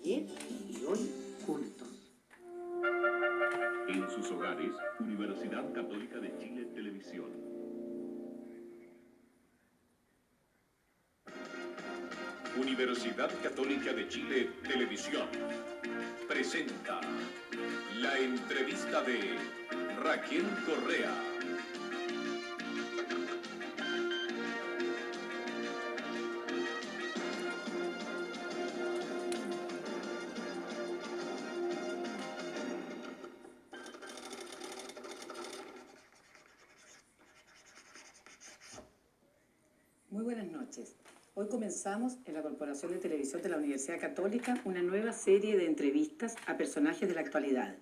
ayer y hoy juntos. En sus hogares, Universidad Católica de Chile Televisión. Universidad Católica de Chile Televisión presenta la entrevista de Raquel Correa. Muy buenas noches. Hoy comenzamos en la Corporación de Televisión de la Universidad Católica una nueva serie de entrevistas a personajes de la actualidad.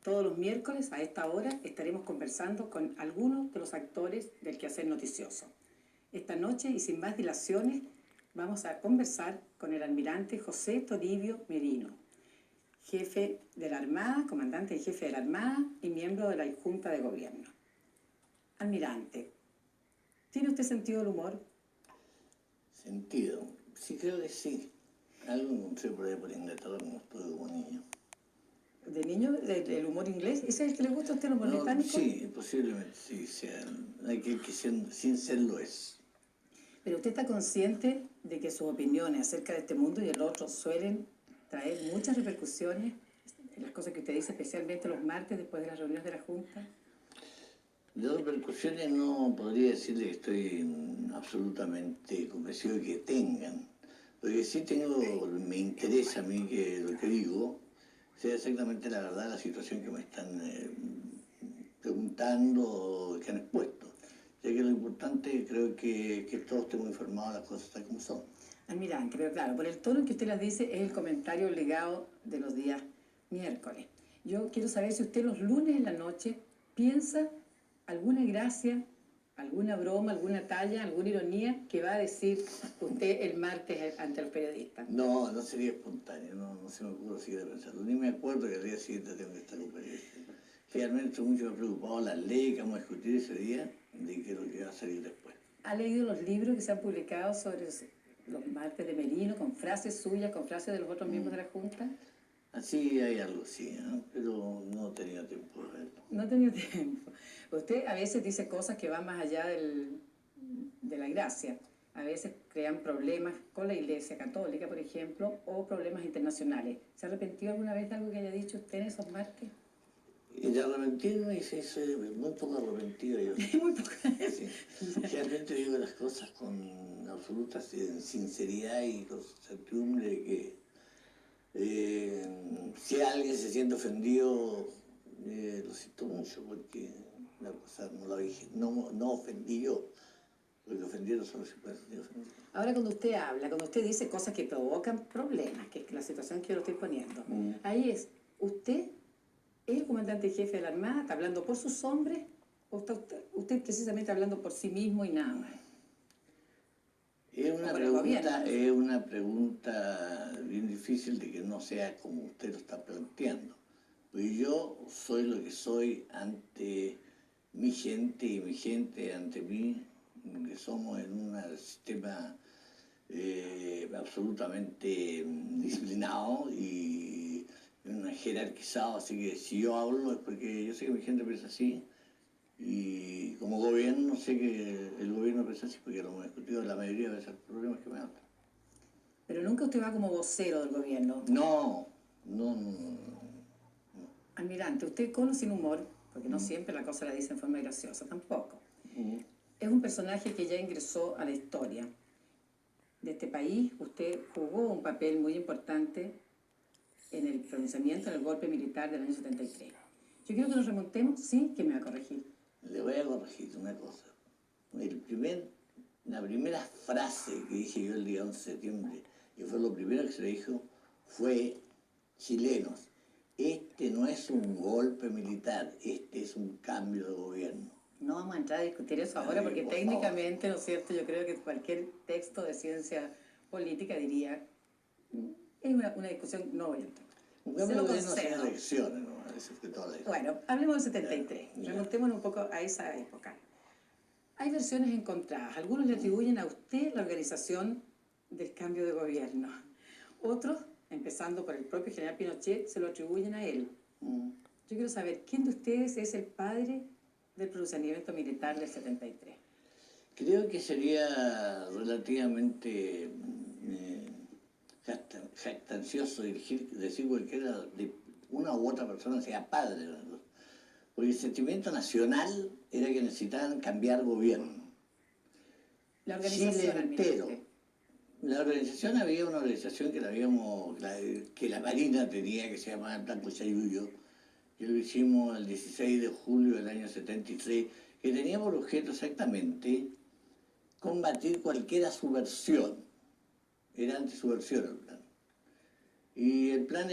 Todos los miércoles a esta hora estaremos conversando con algunos de los actores del quehacer noticioso. Esta noche, y sin más dilaciones, vamos a conversar con el almirante José Toribio Merino, jefe de la Armada, comandante y jefe de la Armada y miembro de la Junta de Gobierno. Almirante, ¿tiene usted sentido del humor? Sentido, sí, creo que sí. Algo encontré por ahí por Inglaterra cuando estuve como niño. ¿De niño? ¿Del humor inglés? ¿Ese es el que le gusta a usted, el humor británico? Sí, posiblemente sí. Hay que sin serlo es. Pero usted está consciente de que sus opiniones acerca de este mundo y el otro suelen traer muchas repercusiones en las cosas que usted dice, especialmente los martes después de las reuniones de la Junta. De repercusiones no podría decirle que estoy absolutamente convencido de que tengan. Lo que sí me interesa a mí que lo que digo sea exactamente la verdad de la situación que me están preguntando, que han expuesto. Ya que lo importante creo que todos estemos informados de las cosas tal como son. Almirante, pero claro, por el tono en que usted las dice es el comentario obligado de los días miércoles. Yo quiero saber si usted los lunes en la noche piensa alguna gracia, alguna broma, alguna talla, alguna ironía que va a decir usted el martes ante los periodistas. No, no sería espontáneo, no se me ocurre así de pensarlo. Ni me acuerdo que al día siguiente tengo que estar con periodistas. Realmente estoy mucho preocupado de las leyes que vamos a discutir ese día, de qué es lo que va a salir después. ¿Ha leído los libros que se han publicado sobre los martes de Merino, con frases suyas, con frases de los otros miembros de la Junta? Así hay algo, sí, ¿no? Pero no he tenido tiempo de verlo. No he tenido tiempo. Usted a veces dice cosas que van más allá de la gracia. A veces crean problemas con la Iglesia Católica, por ejemplo, o problemas internacionales. ¿Se ha arrepentido alguna vez de algo que haya dicho usted en esos martes? Y de arrepentirme, sí, soy muy poco arrepentido yo. Muy poco. Sí. Realmente digo las cosas con absoluta sinceridad y con certidumbre de que si alguien se siente ofendido, lo siento mucho porque la cosa no ofendí yo. Porque ofendieron solo se puede sentir ofendido. Ahora cuando usted habla, cuando usted dice cosas que provocan problemas, que es la situación que yo lo estoy poniendo, ahí es, ¿usted es el comandante en jefe de la Armada, está hablando por sus hombres, o está usted precisamente hablando por sí mismo y nada más? Es una pregunta bien difícil de que no sea como usted lo está planteando. Pues yo soy lo que soy ante mi gente y mi gente ante mí, que somos en un sistema absolutamente disciplinado y jerarquizado, así que si yo hablo es porque yo sé que mi gente piensa así. Y como gobierno, sé que el gobierno piensa así porque lo hemos discutido la mayoría de esos problemas que me hablan. Pero nunca usted va como vocero del gobierno. No. Almirante, usted con o sin humor, porque no siempre la cosa la dice en forma graciosa, tampoco. Es un personaje que ya ingresó a la historia de este país. Usted jugó un papel muy importante en el pronunciamiento del golpe militar del año 73. Yo quiero que nos remontemos, sí, que me va a corregir. Le voy a corregir una cosa. La primera frase que dije yo el día 11 de septiembre, y fue lo primero que se le dijo, fue: chilenos, este no es un golpe militar, este es un cambio de gobierno. No vamos a entrar a discutir eso ahora porque técnicamente, ¿no es cierto? Yo creo que cualquier texto de ciencia política diría, es una discusión, no voy a entrar. Se lo concedo. Bueno, hablemos del 73, remontémonos un poco a esa época. Hay versiones encontradas. Algunos le atribuyen a usted la organización del cambio de gobierno. Otros empezando por el propio general Pinochet, se lo atribuyen a él. Mm. Yo quiero saber, ¿quién de ustedes es el padre del procedimiento militar del 73? Creo que sería relativamente jactancioso decir cualquiera de una u otra persona sea padre, ¿no? Porque el sentimiento nacional era que necesitaban cambiar gobierno. La organización, Chile entero. almirante. La organización, había una organización que la Marina tenía, que se llamaba el Plan Cochayuyo, que lo hicimos el 16 de julio del año 73, que tenía por objeto exactamente combatir cualquier subversión. Era antisubversión el plan. Y el plan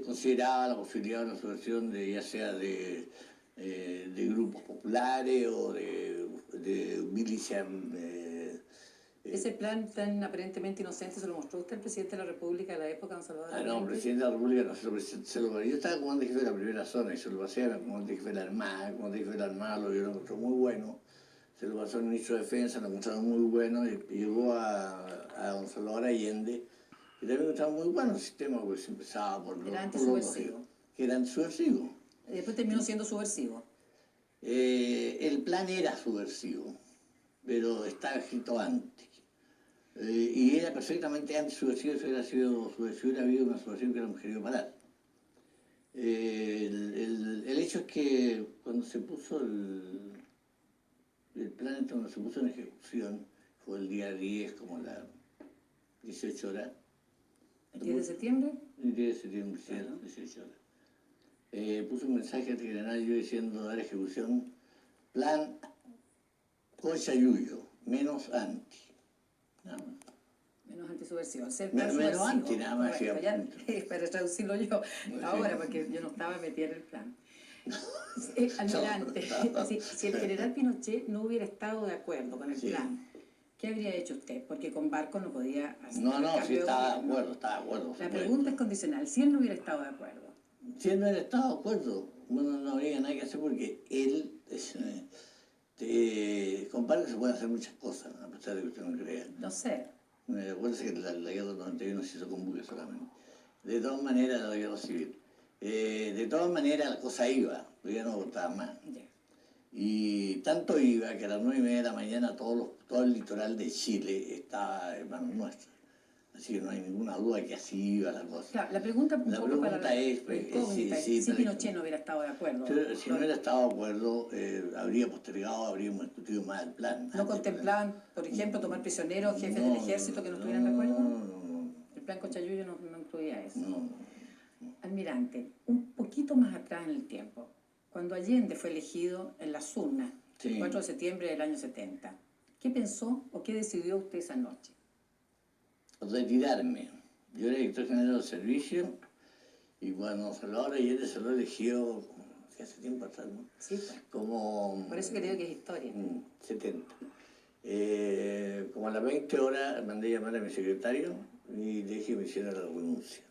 consideraba la posibilidad de una subversión ya sea de grupos populares o de milicias. Ese plan tan aparentemente inocente se lo mostró usted al presidente de la República de la época, don Salvador No, Allende? el presidente de la República no yo estaba como comandante jefe de la primera zona y se lo pasé a la comandante jefe de la Armada. El comandante jefe de la Armada lo encontró muy bueno, se lo pasó al ministro de Defensa, lo encontraron muy bueno y llegó a don Salvador Allende, y también encontraron muy bueno el sistema, porque se empezaba por Era antisubversivo. que era antisubversivo. Después terminó siendo subversivo. El plan era subversivo, pero estaba escrito antes. Y era perfectamente antisubversivo, si hubiera sido subversivo, hubiera habido una subversión que hubiéramos querido parar. El hecho es que cuando se puso el plan, cuando se puso en ejecución, fue el día 10, como las 18 horas. ¿El 10 de septiembre? El 10 de septiembre, sí, 18 horas. Puse un mensaje al general yo diciendo dar ejecución, plan Cochayuyo, menos anti. Nada más. Menos antisubversivo. Al ser Menos subversivo. anti, nada más. Correcto, ya, para traducirlo yo ahora, porque yo no estaba metida en el plan. Almirante, si el general Pinochet no hubiera estado de acuerdo con el plan, ¿qué habría hecho usted? Porque con Barcos no podía hacer No, el cambio sí, de estaba de gobierno. acuerdo. La pregunta es condicional. Si él no hubiera estado de acuerdo, Si él no hubiera estado de acuerdo, bueno, no habría nada que hacer porque él con Barcos se pueden hacer muchas cosas, a pesar de que usted no crea. no sé. Acuérdese que la guerra del 91 se hizo con buques solamente. De todas maneras, la guerra civil. De todas maneras, la cosa iba, porque ya no votaba más. Ya. Y tanto iba que a las 9:30 de la mañana todo el litoral de Chile estaba en manos nuestras. Así que no hay ninguna duda que así iba la cosa. Claro, la pregunta un La poco pregunta para es, pues, incógnita, si Pinochet no hubiera estado de acuerdo. Si no hubiera estado de acuerdo, habría postergado, habríamos discutido más el plan. ¿No contemplaban, por ejemplo, tomar prisioneros jefes del ejército que no estuvieran de acuerdo? No. El plan Cochayuyo no incluía eso. No. Almirante, un poquito más atrás en el tiempo, cuando Allende fue elegido en las urnas, Sí. el 4 de septiembre del año 70, ¿qué pensó o qué decidió usted esa noche? Retirarme. Yo era director general del servicio y cuando Salvador Allende se lo eligió, hace tiempo atrás, ¿no? Sí, pues. Como... Por eso que digo que es historia. 70. Como a las 20 horas mandé llamar a mi secretario y le dije que me hiciera la renuncia.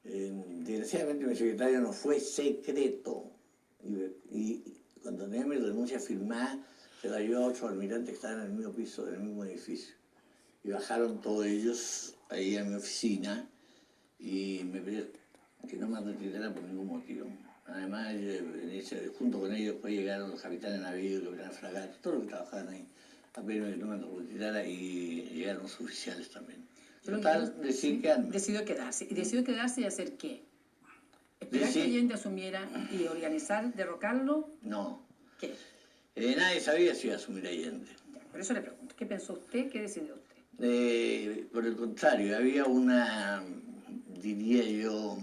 Desgraciadamente mi secretario no fue secreto y cuando tenía mi renuncia firmada se la dio a otros almirantes que estaban en el mismo piso, en el mismo edificio. Y bajaron todos ellos ahí a mi oficina y me pidieron que no me retirara por ningún motivo. Además, junto con ellos después llegaron los capitanes navíos, los capitanes fragatas, todos los que trabajaban ahí, a pedirme que no me retirara y llegaron los oficiales también. Total, decidí quedarme. Decidió quedarse. ¿Y decidió quedarse y hacer qué? ¿Esperar que Decí- Allende asumiera y organizar, derrocarlo? No. ¿Qué? Nadie sabía si iba a asumir Allende. Ya, por eso le pregunto, ¿qué pensó usted? ¿Qué decidió usted? Por el contrario, había una, diría yo,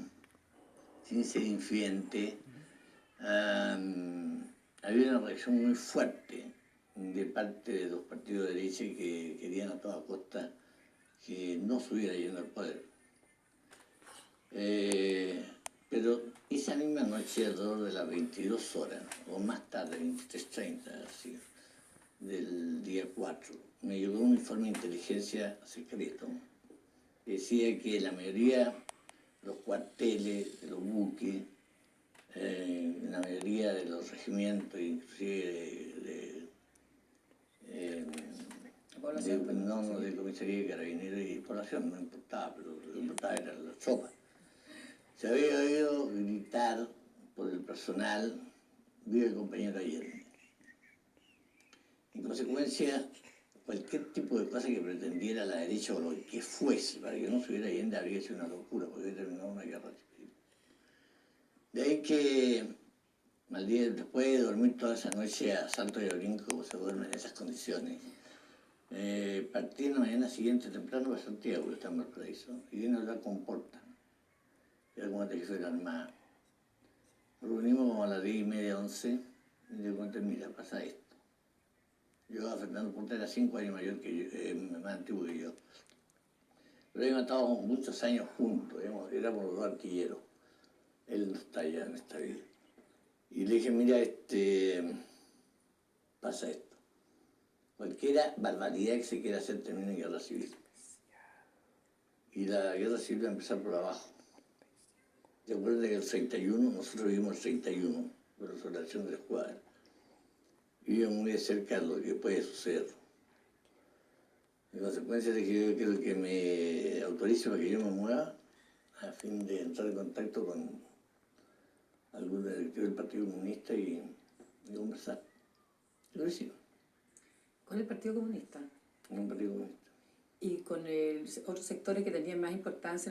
sin ser infidente, había una reacción muy fuerte de parte de los partidos de derecha que querían a toda costa que no subiera Allende al poder. Pero esa misma noche, alrededor de las 22 horas, o más tarde, 23:30, así, del día 4, me llegó un informe de inteligencia secreto que decía que la mayoría de los cuarteles, de los buques, la mayoría de los regimientos, inclusive Población, de comisaría de carabineros y población, no importaba, pero lo que importaba era sopa. Se había oído gritar por el personal, vive el compañero Allende. En consecuencia, cualquier tipo de cosa que pretendiera la derecha o lo que fuese, para que no subiera Allende, habría sido una locura, porque había terminado una guerra civil. De ahí que, al día después de dormir toda esa noche a salto y a brinco, como se duerme en esas condiciones, partí en la mañana siguiente temprano para Santiago, que está en Valparaíso, y vine a hablar con Porta, que era como jefe de la Armada. Nos reunimos como a las 10:30, 11, y le conté, mira, pasa esto. Yo, Fernando Porta, era 5 años mayor que yo, más antiguo que yo. Pero habíamos estado muchos años juntos, éramos los dos artilleros. Él no está ya en esta vida. Y le dije, mira, pasa esto. Cualquiera barbaridad que se quiera hacer termina en guerra civil. Y la guerra civil va a empezar por abajo. Recuerden que el 31, nosotros vivimos el 31, por la relación de la escuadra. Vivimos muy de cerca de lo que puede suceder. En consecuencia de que yo quiero que me autorice para que yo me mueva, a fin de entrar en contacto con algún directivo del Partido Comunista y conversar. Y lo hicimos. ¿Con el Partido Comunista? Con un Partido Comunista. ¿Y con otros sectores que tenían más importancia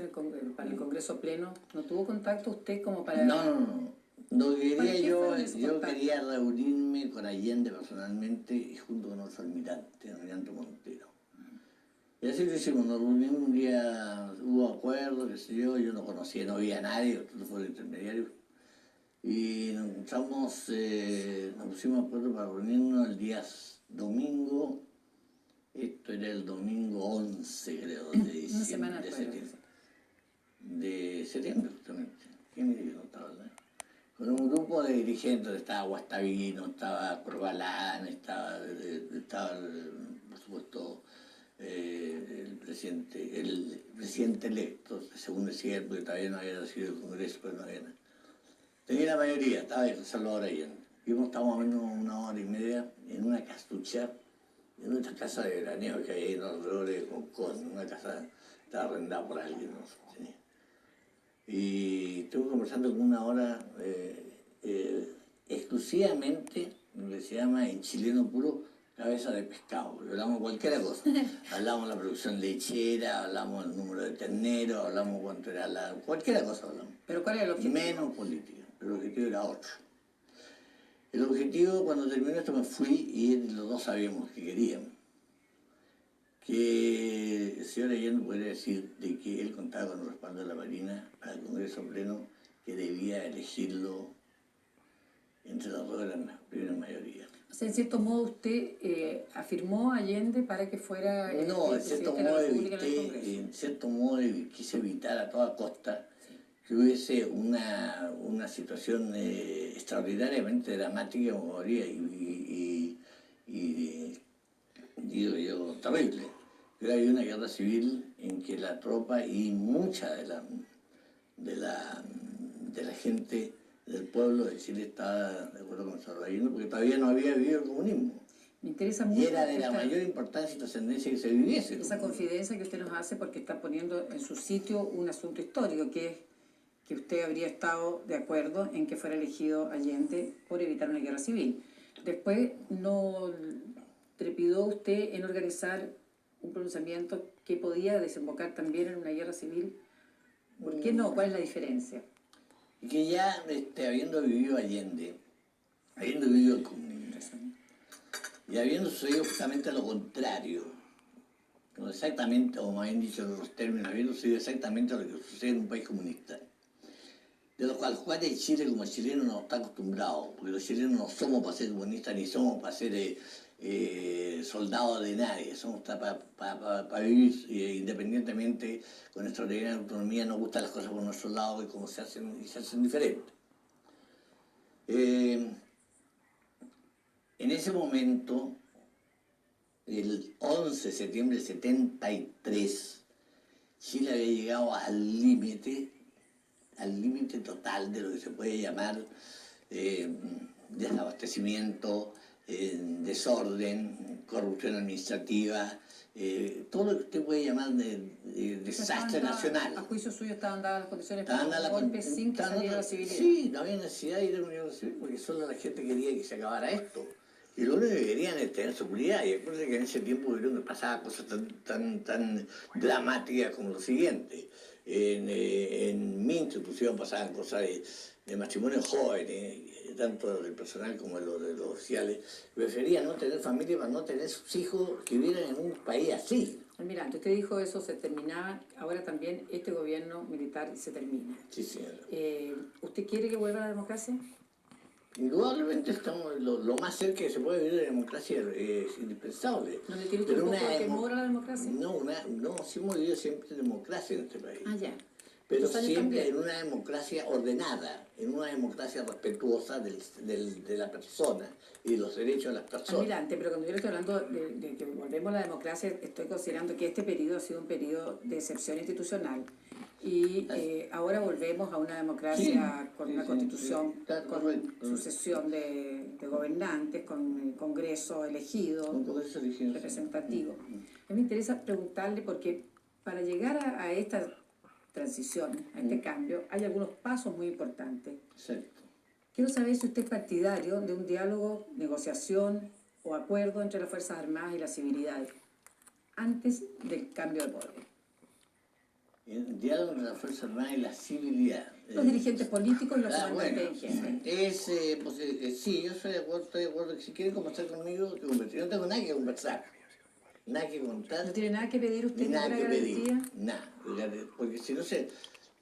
para el Congreso Pleno? ¿No tuvo contacto usted como para...? No. Lo que ¿Para quería qué yo fueron esos contactos? quería reunirme con Allende personalmente y junto con otro almirante Montero. Y así lo hicimos, nos reunimos un día, hubo acuerdos, qué sé yo no conocía, no había nadie, nosotros fuimos intermediarios. Y nos encontramos, nos pusimos de acuerdo para reunirnos el día domingo, esto era el domingo 11, creo, de diciembre, Una semana de después. septiembre. De septiembre, justamente. ¿Quién me dijo? No estaba, ¿verdad? Con un grupo de dirigentes, estaba Guastavino, estaba Corbalán, estaba por supuesto, el presidente electo, según decía él, porque todavía no había sido el Congreso, pero no había nada. Tenía la mayoría, estaba de Salvador Allende. Estábamos más o menos 1 hora y media en una castucha, en nuestra casa de veraneo que hay ahí en los alrededores de Concón, una casa estaba arrendada por alguien, no sé, tenía. Y estuve conversando con 1 hora exclusivamente, lo que se llama en chileno puro, cabeza de pescado. Hablamos cualquier cosa. Hablamos de la producción lechera, hablamos del número de terneros, hablamos cuánto era cualquier cosa hablamos. ¿Pero cuál era el objetivo? Menos política, pero el objetivo era otro. El objetivo, cuando terminó esto, me fui y los dos sabíamos que queríamos. Que el señor Allende podría decir de que él contaba con el respaldo de la Marina para el Congreso Pleno, que debía elegirlo entre las dos de la primera mayoría. O sea, en cierto modo usted afirmó a Allende para que fuera el No, en cierto presidente de la modo República en el Congreso. en cierto modo quise evitar a toda costa que hubiese una situación extraordinariamente dramática como habría y digo yo, terrible. Pero hay una guerra civil en que la tropa y mucha de la gente del pueblo de Chile estaba de acuerdo con Salvador Allende, porque todavía no había vivido el comunismo. Me interesa mucho Y era de la mayor importancia y trascendencia que se viviese. esa confidencia que usted nos hace porque está poniendo en su sitio un asunto histórico, que es que usted habría estado de acuerdo en que fuera elegido Allende por evitar una guerra civil. Después no trepidó usted en organizar un pronunciamiento que podía desembocar también en una guerra civil. ¿Por qué no? ¿Cuál es la diferencia? Y que ya habiendo vivido Allende, habiendo vivido el comunismo, y habiendo sucedido justamente lo contrario, no exactamente, o más bien dicho en otros términos, habiendo sucedido exactamente lo que sucede en un país comunista, de los cuales en Chile como chileno no está acostumbrado, porque los chilenos no somos para ser comunistas ni somos para ser soldados de nadie, somos para vivir independientemente con nuestra autonomía, nos gustan las cosas por nuestro lado y cómo se hacen diferentes. En ese momento, el 11 de septiembre del 73, Chile había llegado al límite total de lo que se puede llamar desabastecimiento, desorden, corrupción administrativa, todo lo que usted puede llamar de desastre nacional. A juicio suyo estaban dadas las condiciones Estaban para dadas un las golpe sin que saliera la civilidad. Sí, no había necesidad de ir a la Unión Civil porque solo la gente quería que se acabara esto. Y lo único que querían es tener seguridad. Y acuérdense que en ese tiempo vieron que pasaban cosas tan dramáticas como lo siguiente. En mi institución pasaban cosas de matrimonios jóvenes, tanto del personal como de los oficiales. Preferían no tener familia para no tener sus hijos que vivieran en un país así. Almirante, usted dijo eso se terminaba, ahora también este gobierno militar se termina. Sí, señora. ¿Usted quiere que vuelva la democracia? Indudablemente estamos lo más cerca que se puede vivir de la democracia es indispensable. ¿No le tiene usted un poco de temor a la democracia? No, sí hemos vivido siempre democracia en este país. Ah, ya. Pero Los años siempre también. en una democracia ordenada, en una democracia respetuosa de la persona y de los derechos de las personas. Almirante, pero cuando yo le estoy hablando de que volvemos a la democracia, estoy considerando que este periodo ha sido un periodo de excepción institucional. Y ahora volvemos a una democracia con una constitución, con sucesión de gobernantes, con congreso elegido, representativo. A mí me interesa preguntarle porque para llegar a esta transición, a este cambio, hay algunos pasos muy importantes. Exacto. Quiero saber si usted es partidario de un diálogo, negociación o acuerdo entre las Fuerzas Armadas y la civilidad antes del cambio de poder. El diálogo entre las Fuerzas Armadas y la civilidad. Los dirigentes políticos y los comandantes en jefe. Sí, yo estoy de acuerdo que si quieren conversar conmigo, que conversen. Yo no tengo nada que conversar, nada que contar. ¿No tiene nada que pedir usted? Nada que pedir, garantía? nada. Porque si no se...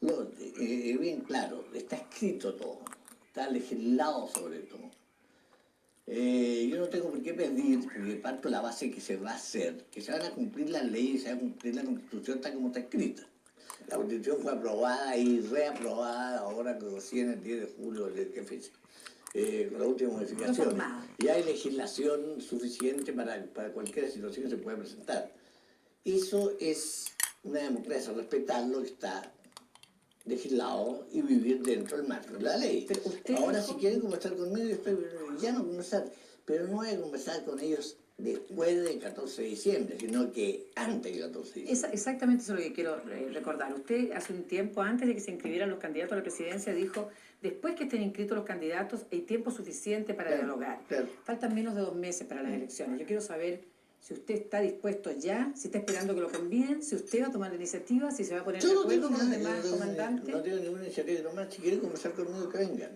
bien claro, está escrito todo, está legislado sobre todo. Yo no tengo por qué pedir, porque parto de la base que se va a hacer, que se van a cumplir las leyes, se va a cumplir la Constitución tal como está escrita. La Constitución fue aprobada y reaprobada ahora que recién el 10 de julio ¿qué fecha? Con la última modificación. Reformada. Y hay legislación suficiente para cualquier situación que se pueda presentar. Eso es una democracia, respetar lo que está legislado y vivir dentro del marco de la ley. Pero usted ahora, dijo... si quieren conversar conmigo, ya no conversar, pero no voy a conversar con ellos después del 14 de diciembre, sino que antes del 14 de diciembre. Exactamente eso es lo que quiero recordar. Usted hace un tiempo, antes de que se inscribieran los candidatos a la presidencia, dijo, después que estén inscritos los candidatos, hay tiempo suficiente para dialogar. Claro. Faltan menos de 2 meses para las elecciones. Yo quiero saber si usted está dispuesto ya, si está esperando que lo conviden, si usted va a tomar la iniciativa, si se va a poner de acuerdo con los demás comandantes. No tengo ninguna iniciativa que tomar. Si quieren conversar conmigo, que vengan.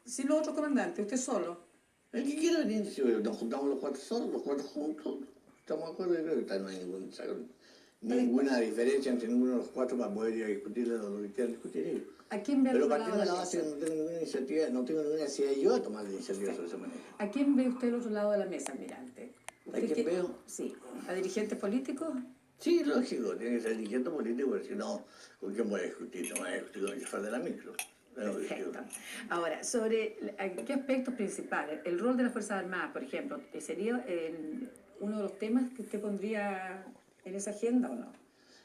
Si los otros comandantes, usted solo. El que quiera venir, si nos juntamos los 4 solos, los 4 juntos, estamos de acuerdo, yo creo que no hay ninguna diferencia entre ninguno de los 4 para poder ir a discutir lo que quieran discutir ellos. ¿A quién ve Pero al otro partiendo de lado la de base la que mesa? no tengo ninguna iniciativa, no tengo ninguna necesidad yo de tomar la iniciativa de esa manera. ¿A quién ve usted al otro lado de la mesa, almirante? ¿A quién veo? Sí. ¿A dirigentes políticos? Sí, lógico, tiene que ser dirigente político, porque si no, ¿con quién voy a discutir? No voy a discutir con el jefe de la micro. Perfecto. Ahora, sobre qué aspectos principales, el rol de las Fuerzas Armadas, por ejemplo, ¿sería uno de los temas que usted pondría en esa agenda o no?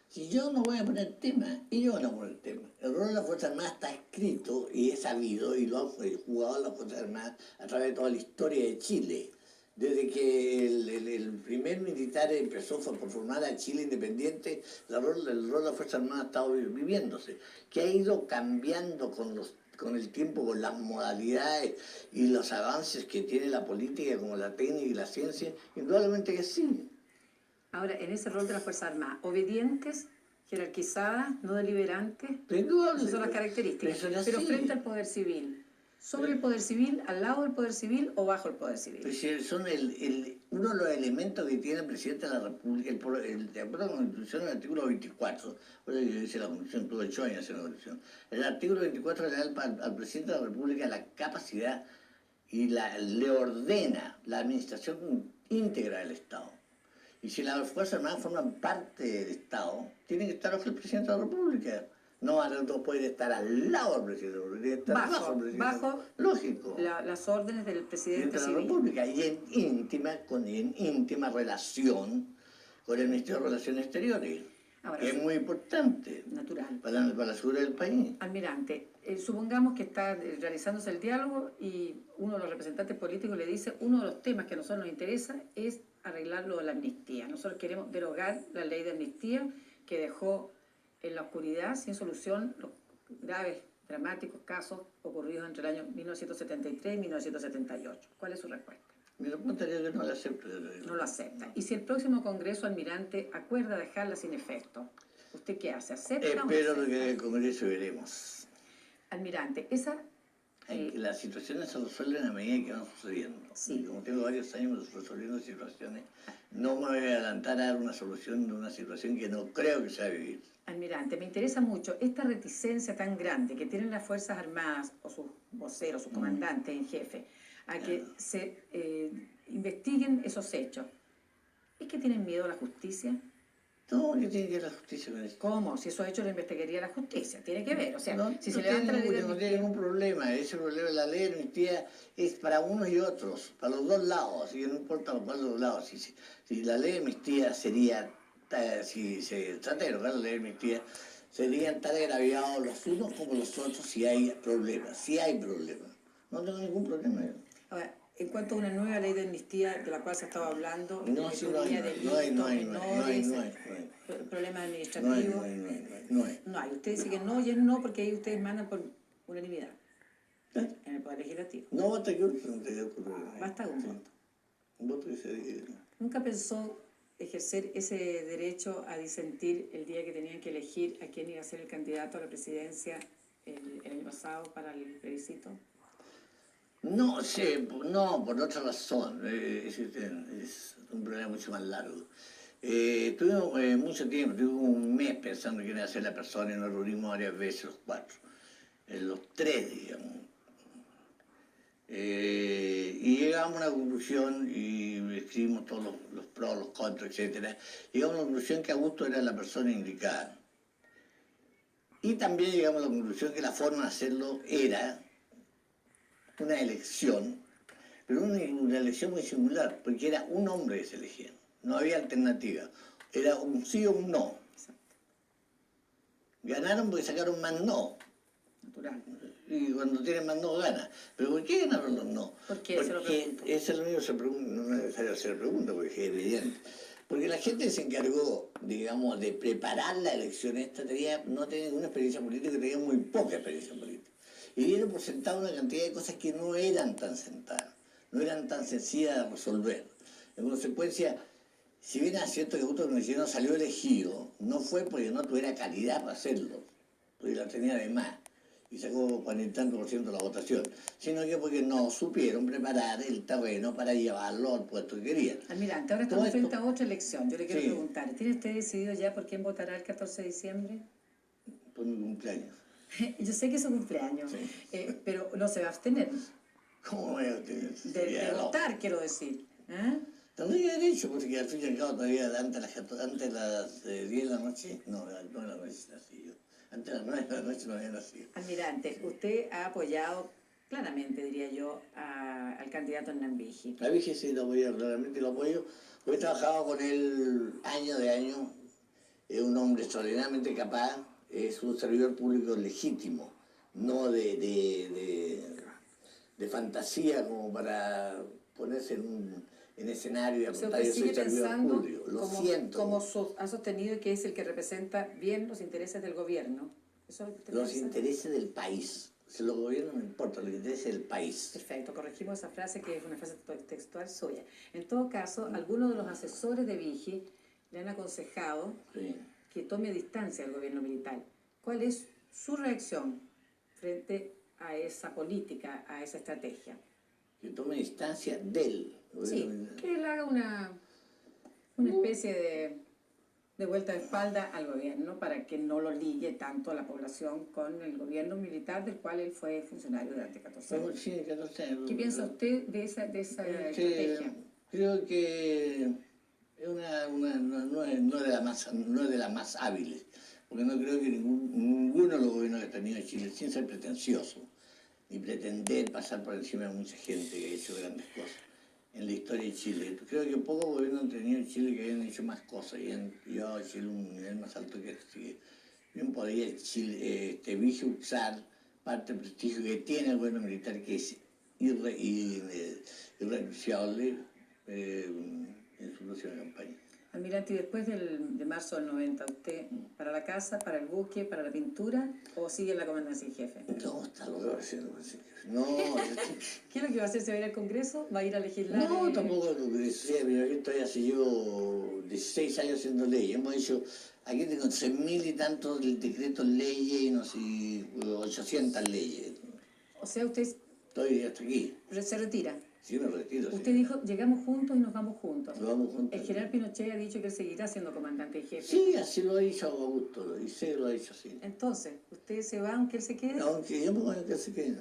Si yo no voy a poner tema, ellos van a poner tema. El rol de las Fuerzas Armadas está escrito y es sabido y lo han jugado las Fuerzas Armadas a través de toda la historia de Chile. Desde que el primer militar empezó por formar a Chile independiente, el rol de las Fuerzas Armadas ha estado viviéndose, que ha ido cambiando con el tiempo, con las modalidades y los avances que tiene la política, como la técnica y la ciencia, indudablemente que sí. Ahora, en ese rol de las Fuerzas Armadas, obedientes, jerarquizadas, no deliberantes, esas son las características, pero frente al poder civil. ¿Sobre el poder civil, al lado del poder civil o bajo el poder civil? Pues son uno de los elementos que tiene el presidente de la República, de acuerdo con la Constitución, el artículo 24, por eso dice la Constitución, tuvo 8 años hacer la Constitución. El artículo 24 le da al presidente de la República la capacidad y le ordena la administración íntegra del Estado. Y si las Fuerzas Armadas forman parte del Estado, tienen que estar bajo el presidente de la República. No van a poder estar al lado del presidente, tienen que estar bajo el presidente. Bajo lógico. Las órdenes del presidente De la civil. República y en íntima relación con el Ministerio de Relaciones Exteriores. Ahora, que es muy importante natural. para la seguridad del país. Almirante, supongamos que está realizándose el diálogo y uno de los representantes políticos le dice, uno de los temas que a nosotros nos interesa es arreglar lo de la amnistía. Nosotros queremos derogar la ley de amnistía que dejó en la oscuridad, sin solución, los graves, dramáticos casos ocurridos entre el año 1973 y 1978. ¿Cuál es su respuesta? Mi respuesta es que no la acepto. No lo acepta. Y si el próximo Congreso, almirante, acuerda dejarla sin efecto, ¿usted qué hace? ¿Acepta o no Espero acepta? que en el Congreso veremos. Almirante, esa... Las situaciones se resuelven a medida que van sucediendo. Sí. Como tengo varios años resolviendo situaciones, no me voy a adelantar a dar una solución de una situación que no creo que se va a vivir. Almirante, me interesa mucho esta reticencia tan grande que tienen las Fuerzas Armadas o sus voceros, sus comandantes en jefe, a que se investiguen esos hechos. ¿Es que tienen miedo a la justicia? No, que tiene que ver la justicia con eso. ¿Cómo? Si esos hechos lo investigaría la justicia. Tiene que ver. O sea, No, si no se levanta la ley de no tiene ningún problema. Ese problema de la ley de amnistía es para unos y otros, para los dos lados, así que no importa cuál de los lados. Si la ley de amnistía sería, si se trata de derogar la ley de amnistía, serían tan agraviados los unos como los otros si hay problemas. Si hay problemas. No tengo ningún problema. Ahora, en cuanto a una nueva ley de amnistía de la cual se estaba hablando, No, sí, no hay. problemas administrativos, no hay. Usted dice que no y es no porque ahí ustedes mandan por unanimidad en el Poder Legislativo. No basta que otro no te dé problema. Basta un voto. Un voto que se diga. ¿Nunca pensó ejercer ese derecho a disentir el día que tenían que elegir a quién iba a ser el candidato a la presidencia el año pasado para el plebiscito? No sé, no, por otra razón. Es un problema mucho más largo. Tuvimos mucho tiempo, tuve un mes pensando quién iba a ser la persona y nos reunimos varias veces los cuatro, los tres, digamos. Y llegamos a una conclusión y escribimos todos los pros, los contras, etc. Llegamos a la conclusión que Augusto era la persona indicada. Y también llegamos a la conclusión que la forma de hacerlo era una elección, pero una elección muy singular, porque era un hombre que se elegía, no había alternativa, era un sí o un no. Ganaron porque sacaron más no. Natural. Y cuando tienen más no, gana. ¿Pero por qué ganaron los no? ¿Por qué? Porque Se lo pregunto. eso es lo único que se pregunta, no es necesario hacer pregunta porque es evidente. Porque la gente se encargó, digamos, de preparar la elección esta, no tenía ninguna experiencia política, tenía muy poca experiencia política. Y dieron por sentado una cantidad de cosas que no eran tan sentadas, no eran tan sencillas de resolver. En consecuencia, si bien es cierto que Augusto Concepción salió elegido, no fue porque no tuviera calidad para hacerlo, porque la tenía de más, y sacó 40 y tantos % de la votación, sino que porque no supieron preparar el terreno para llevarlo al puesto que querían. Almirante, ahora estamos frente a otra elección. Yo le quiero Sí. preguntar, ¿tiene usted decidido ya por quién votará el 14 de diciembre? Por mi cumpleaños. Yo sé que es su cumpleaños, Sí. pero no se va a abstener ¿Cómo voy a tener? de votar, quiero decir. ¿Eh? Tendría derecho, porque al fin y al cabo todavía antes de las 10 de la noche, no, a las 9 de la noche nací yo. Antes de las 9 de la noche no había nacido. Almirante, usted ha apoyado claramente, diría yo, al candidato Hernán Vigi. La Virgen sí lo apoyo, claramente lo apoyo, porque he trabajado con él año de año, es un hombre extraordinariamente capaz, es un servidor público legítimo, no de fantasía como para ponerse en escenario y O sea, apuntar usted yo soy sigue servidor pensando, público, lo siento. ha sostenido que es el que representa bien los intereses del gobierno. ¿Eso es lo que usted Los piensa? intereses del país. Si los gobiernos no importa, los intereses del país. Perfecto, corregimos esa frase que es una frase textual suya. En todo caso, algunos de los asesores de Vigi le han aconsejado Sí. que tome distancia del gobierno militar. ¿Cuál es su reacción frente a esa política, a esa estrategia? Que tome distancia del gobierno Sí, militar. que él haga una especie de vuelta de espalda al gobierno para que no lo ligue tanto a la población con el gobierno militar del cual él fue funcionario durante 14 años. Sí, 14 años. ¿Qué piensa usted de esa estrategia? Creo que es no es de las más hábiles, porque no creo que ninguno de los gobiernos que ha tenido Chile, sin ser pretencioso, ni pretender pasar por encima de mucha gente que ha hecho grandes cosas, en la historia de Chile. Creo que pocos gobiernos han tenido en Chile que hayan hecho más cosas y han llevado a Chile a un nivel más alto que este. Así que bien podría Chile, Vigio usar parte del prestigio que tiene el gobierno militar, que es irrenunciable en su próxima campaña. Almirante, ¿y después de marzo del 90, usted para la casa, para el buque, para la pintura o sigue en la comandancia en jefe? No, está lo que va haciendo. No, ¿Qué es lo que va a hacer? ¿Se va a ir al Congreso? ¿Va a ir a legislar? no, tampoco al Congreso. Mira, que todavía hace yo 16 años haciendo leyes. Hemos hecho, aquí tengo 6.000 y tantos decretos, leyes, y no sé, 800 leyes. O sea, usted Estoy hasta aquí. se retira. Sí, me retiro. Usted dijo, llegamos juntos y nos vamos juntos. Nos vamos juntos. El general Pinochet ha dicho que él seguirá siendo comandante en jefe. Sí, así lo ha dicho Augusto, lo dice, lo ha dicho así. Entonces, ¿usted se va aunque él se quede? Aunque yo me voy a que se quede.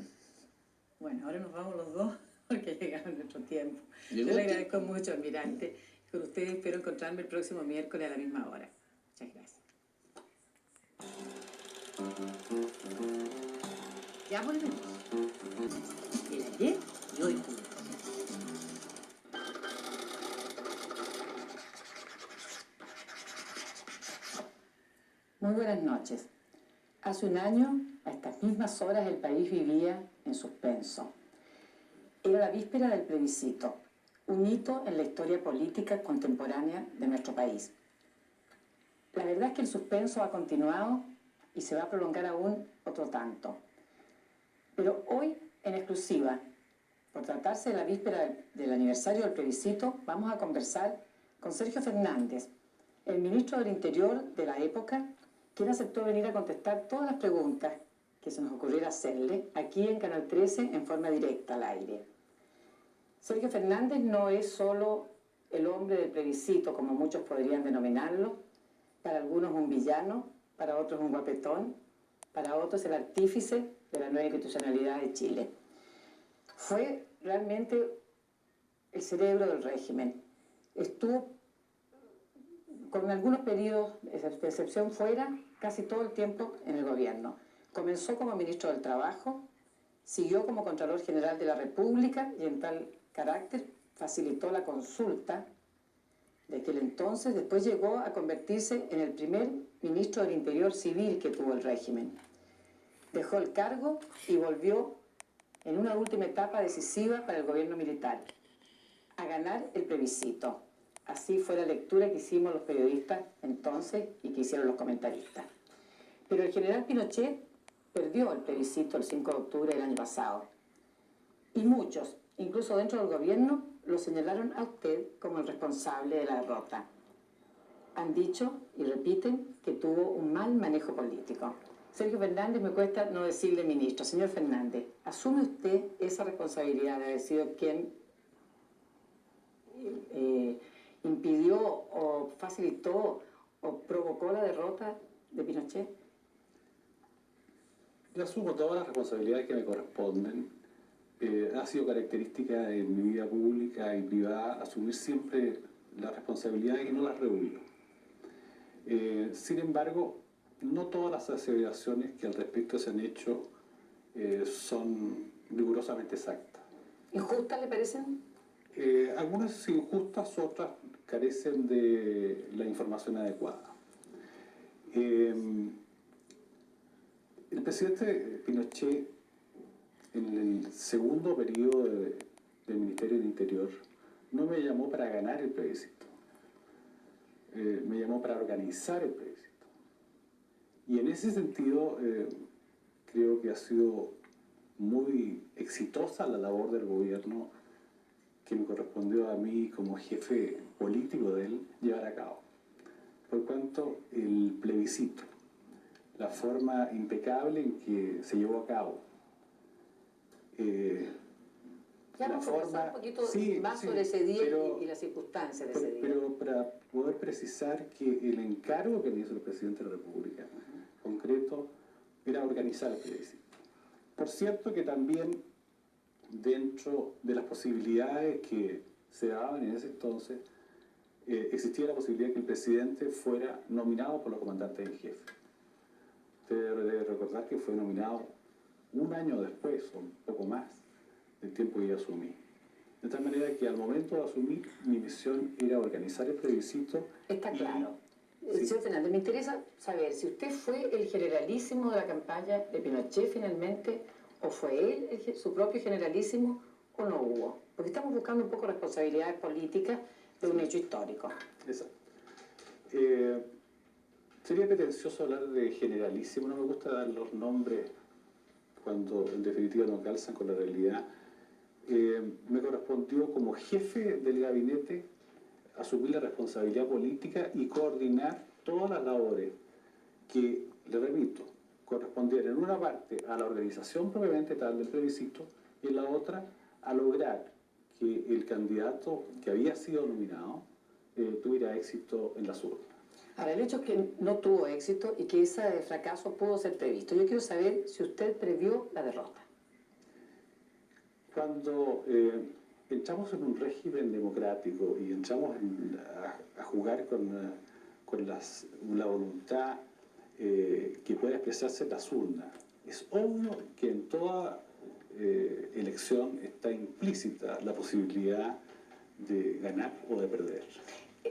Bueno, ahora nos vamos los dos porque llegaron nuestro tiempo. Yo ¿Llegó le usted? agradezco mucho, almirante. Con ustedes espero encontrarme el próximo miércoles a la misma hora. Muchas gracias. Ya volvemos. El ayer y hoy juntos. Muy buenas noches. Hace un año, a estas mismas horas, el país vivía en suspenso. Era la víspera del plebiscito, un hito en la historia política contemporánea de nuestro país. La verdad es que el suspenso ha continuado y se va a prolongar aún otro tanto. Pero hoy, en exclusiva, por tratarse de la víspera del aniversario del plebiscito, vamos a conversar con Sergio Fernández, el ministro del Interior de la época, quien aceptó venir a contestar todas las preguntas que se nos ocurriera hacerle aquí en Canal 13 en forma directa al aire. Sergio Fernández no es solo el hombre del plebiscito, como muchos podrían denominarlo, para algunos un villano, para otros un guapetón, para otros el artífice de la nueva institucionalidad de Chile. Fue realmente el cerebro del régimen. Estuvo con algunos periodos de excepción fuera, casi todo el tiempo en el gobierno. Comenzó como ministro del Trabajo, siguió como Contralor General de la República y en tal carácter facilitó la consulta de aquel entonces. Después llegó a convertirse en el primer ministro del Interior civil que tuvo el régimen. Dejó el cargo y volvió en una última etapa decisiva para el gobierno militar, a ganar el plebiscito. Así fue la lectura que hicimos los periodistas entonces y que hicieron los comentaristas. Pero el general Pinochet perdió el plebiscito el 5 de octubre del año pasado. Y muchos, incluso dentro del gobierno, lo señalaron a usted como el responsable de la derrota. Han dicho y repiten que tuvo un mal manejo político. Sergio Fernández, me cuesta no decirle ministro. Señor Fernández, ¿asume usted esa responsabilidad de haber sido quien impidió o facilitó o provocó la derrota de Pinochet? Yo asumo todas las responsabilidades que me corresponden. Ha sido característica en mi vida pública y privada asumir siempre las responsabilidades y no las rehuyo. Sin embargo, no todas las aseveraciones que al respecto se han hecho son rigurosamente exactas. ¿Injustas le parecen? Algunas injustas, otras carecen de la información adecuada. El presidente Pinochet, en el segundo periodo del Ministerio del Interior, no me llamó para ganar el plebiscito, me llamó para organizar el plebiscito. Y en ese sentido, creo que ha sido muy exitosa la labor del gobierno que me correspondió a mí como jefe político de él llevar a cabo. Por cuanto el plebiscito, la forma impecable en que se llevó a cabo, Ya vamos a conversar un poquito más sobre ese día y las circunstancias de ese día. Pero para poder precisar que el encargo que me hizo el presidente de la República, concreto, era organizar el plebiscito. Por cierto que también dentro de las posibilidades que se daban en ese entonces, existía la posibilidad que el presidente fuera nominado por los comandantes en jefe. Usted debe recordar que fue nominado un año después, o un poco más, del tiempo que yo asumí. De tal manera que al momento de asumir, mi misión era organizar el plebiscito. Está claro. Sí. Señor Fernández, me interesa saber si usted fue el generalísimo de la campaña de Pinochet finalmente, o fue él su propio generalísimo, o no hubo. Porque estamos buscando un poco responsabilidades políticas de un hecho histórico. Exacto. Sería pretencioso hablar de generalísimo, no me gusta dar los nombres cuando en definitiva no calzan con la realidad. Me correspondió como jefe del gabinete asumir la responsabilidad política y coordinar todas las labores que, le repito, correspondían en una parte a la organización propiamente tal del plebiscito y en la otra a lograr que el candidato que había sido nominado tuviera éxito en las urnas. Ahora, el hecho es que no tuvo éxito y que ese fracaso pudo ser previsto. Yo quiero saber si usted previó la derrota. Cuando entramos en un régimen democrático y entramos a jugar con la voluntad que puede expresarse en las urnas, es obvio que en toda elección está implícita la posibilidad de ganar o de perder.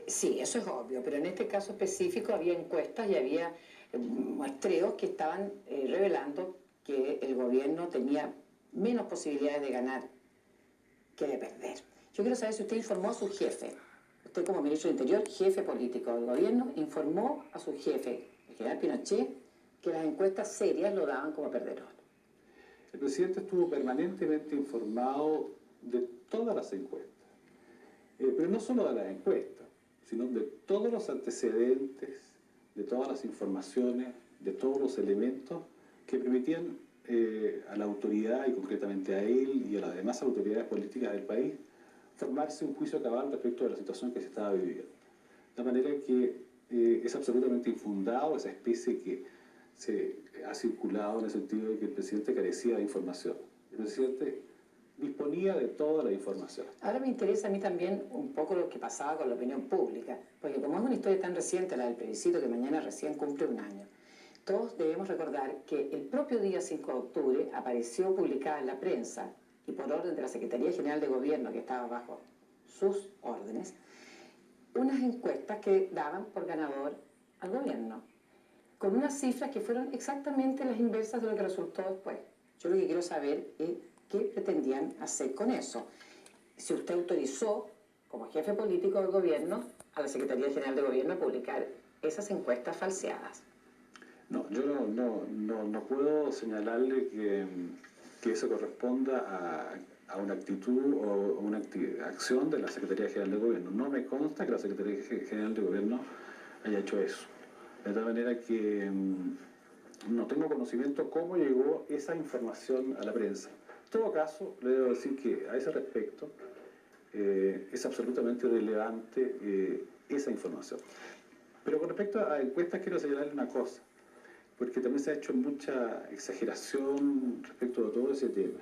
Sí, eso es obvio, pero en este caso específico había encuestas y había muestreos que estaban revelando que el gobierno tenía menos posibilidades de ganar que de perder. Yo quiero saber si usted informó a su jefe, usted como ministro del Interior, jefe político del gobierno, informó a su jefe, el general Pinochet, que las encuestas serias lo daban como perdedor. El presidente estuvo permanentemente informado de todas las encuestas, pero no solo de las encuestas, sino de todos los antecedentes, de todas las informaciones, de todos los elementos que permitían a la autoridad, y concretamente a él y a las demás autoridades políticas del país, formarse un juicio cabal respecto de la situación que se estaba viviendo. De manera que es absolutamente infundado esa especie que se ha circulado en el sentido de que el presidente carecía de información. El presidente disponía de toda la información. Ahora me interesa a mí también un poco lo que pasaba con la opinión pública, porque como es una historia tan reciente, la del plebiscito, que mañana recién cumple un año, todos debemos recordar que el propio día 5 de octubre apareció publicada en la prensa, y por orden de la Secretaría General de Gobierno, que estaba bajo sus órdenes, unas encuestas que daban por ganador al gobierno, con unas cifras que fueron exactamente las inversas de lo que resultó después. Yo lo que quiero saber es qué pretendían hacer con eso. Si usted autorizó, como jefe político del gobierno, a la Secretaría General de Gobierno a publicar esas encuestas falseadas. No, yo no puedo señalarle que eso corresponda a una actitud o una acción de la Secretaría General de Gobierno. No me consta que la Secretaría General de Gobierno haya hecho eso. De tal manera que no tengo conocimiento cómo llegó esa información a la prensa. En todo caso, le debo decir que a ese respecto es absolutamente relevante esa información. Pero con respecto a encuestas quiero señalarle una cosa, porque también se ha hecho mucha exageración respecto de todo ese tema.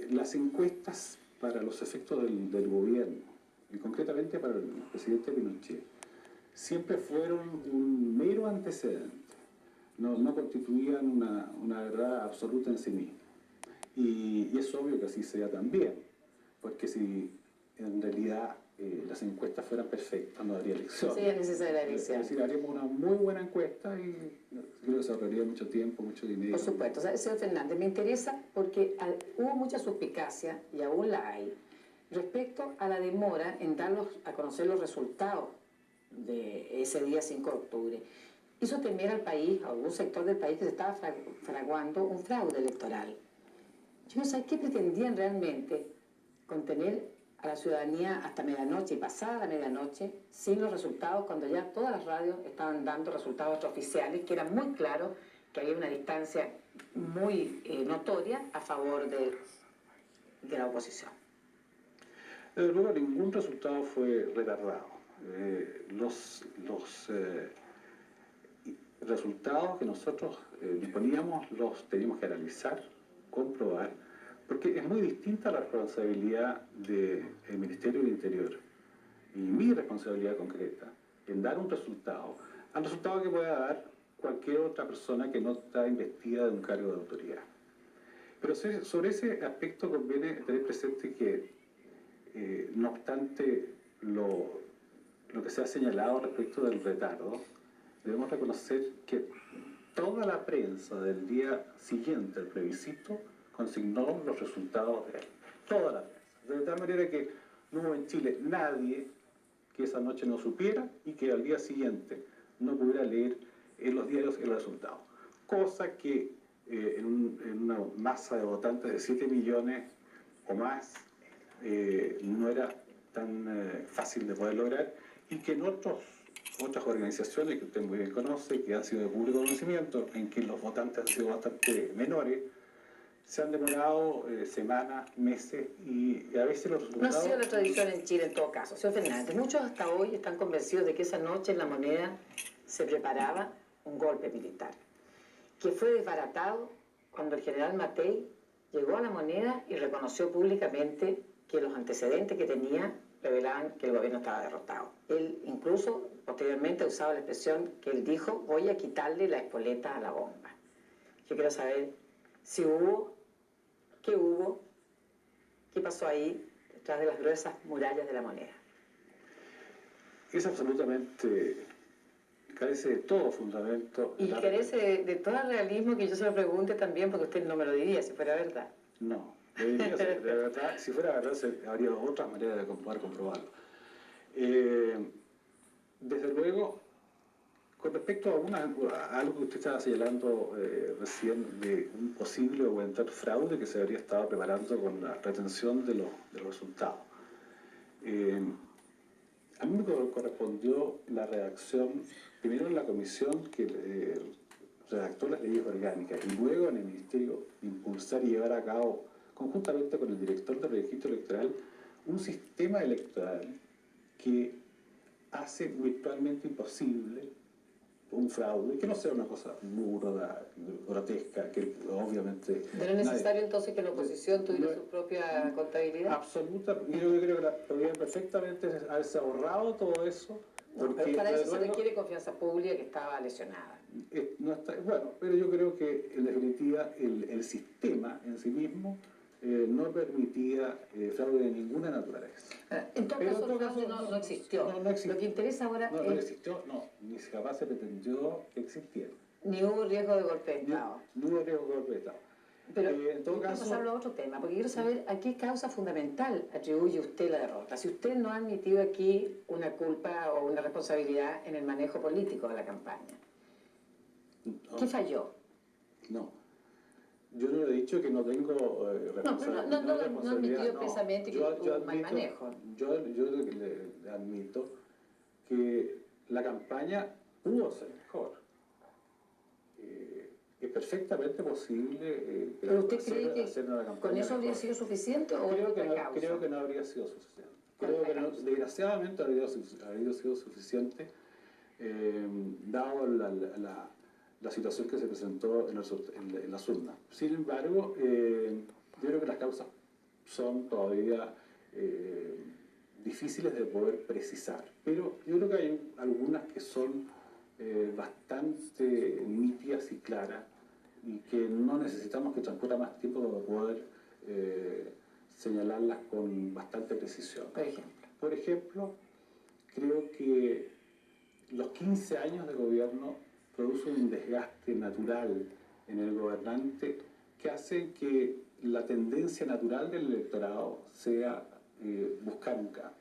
Las encuestas para los efectos del gobierno, y concretamente para el presidente Pinochet, siempre fueron un mero antecedente, no constituían una verdad absoluta en sí misma. Y es obvio que así sea también, porque si en realidad las encuestas fueran perfectas, no habría elección. No sería necesaria la elección. Es decir, haríamos una muy buena encuesta y creo que se ahorraría mucho tiempo, mucho dinero. Por supuesto. O sea, señor Fernández, me interesa porque hubo mucha suspicacia, y aún la hay, respecto a la demora en darlos a conocer los resultados de ese día 5 de octubre. Hizo temer al país, a algún sector del país, que se estaba fraguando un fraude electoral. Yo no sé qué pretendían realmente contener a la ciudadanía hasta medianoche y pasada la medianoche sin los resultados, cuando ya todas las radios estaban dando resultados oficiales que eran muy claros, que había una distancia muy notoria a favor de la oposición. Desde luego ningún resultado fue retardado. Los resultados que nosotros disponíamos los teníamos que analizar, comprobar, porque es muy distinta la responsabilidad del Ministerio del Interior y mi responsabilidad concreta en dar un resultado al resultado que pueda dar cualquier otra persona que no está investida de un cargo de autoridad. Pero sobre ese aspecto conviene tener presente que, no obstante lo que se ha señalado respecto del retardo, debemos reconocer que toda la prensa del día siguiente al plebiscito consignó los resultados de él. Toda la prensa. De tal manera que no hubo en Chile nadie que esa noche no supiera y que al día siguiente no pudiera leer en los diarios el resultado. Cosa que en una masa de votantes de 7 millones o más no era tan fácil de poder lograr, y que en otras organizaciones que usted muy bien conoce, que han sido de público conocimiento, en que los votantes han sido bastante menores, se han demorado semanas, meses, y a veces los resultados... No ha sido la tradición en Chile en todo caso. Señor Fernández, muchos hasta hoy están convencidos de que esa noche en La Moneda se preparaba un golpe militar, que fue desbaratado cuando el general Matei llegó a La Moneda y reconoció públicamente que los antecedentes que tenía revelaban que el gobierno estaba derrotado. Él incluso posteriormente usaba la expresión que él dijo: voy a quitarle la espoleta a la bomba. Yo quiero saber si hubo, qué pasó ahí detrás de las gruesas murallas de La Moneda. Es absolutamente... carece de todo fundamento. Y carece de todo el realismo, que yo se lo pregunte también, porque usted no me lo diría si fuera verdad. No, de verdad, si fuera verdad, habría otras maneras de poder comprobarlo. Desde luego, con respecto a algo que usted estaba señalando recién, de un posible o eventual fraude que se habría estado preparando con la retención de los resultados. A mí me correspondió la redacción, primero en la comisión que redactó las leyes orgánicas, y luego en el Ministerio impulsar y llevar a cabo, conjuntamente con el director del registro electoral, un sistema electoral que hace virtualmente imposible un fraude, que no sea una cosa burda, grotesca, que obviamente... ¿Pero es necesario entonces que la oposición tuviera su propia contabilidad? Absoluta, yo creo que podrían perfectamente haberse ahorrado todo eso. Pero para eso se requiere confianza pública, que estaba lesionada. No está, bueno, pero yo creo que en definitiva el sistema en sí mismo no permitía fraude de ninguna naturaleza. En todo caso, el fraude no existió. No existió. Lo que interesa ahora no es... No existió, no, ni jamás se pretendió que existiera. Ni hubo riesgo de golpe de Estado. Ni hubo riesgo de golpe de Estado. Pero en todo caso, pasarlo a otro tema, porque quiero saber a qué causa fundamental atribuye usted la derrota. Si usted no ha admitido aquí una culpa o una responsabilidad en el manejo político de la campaña, ¿qué falló? No. Yo no he dicho que no tengo responsabilidad. No admitió expresamente que hubo un mal manejo. Yo le admito que la campaña pudo ser mejor. Es perfectamente posible ¿Pero usted cree que hacer una campaña con eso habría mejor. sido suficiente o Creo otra causa? Creo que no habría sido suficiente. ¿Cuál Creo es la que no, causa? desgraciadamente habría sido suficiente, dado la situación que se presentó en las urnas. Sin embargo, yo creo que las causas son todavía difíciles de poder precisar, pero yo creo que hay algunas que son bastante nítidas y claras, y que no necesitamos que transcurra más tiempo para poder señalarlas con bastante precisión. Por ejemplo, creo que los 15 años de gobierno producen un desgaste natural en el gobernante que hace que la tendencia natural del electorado sea buscar un cambio.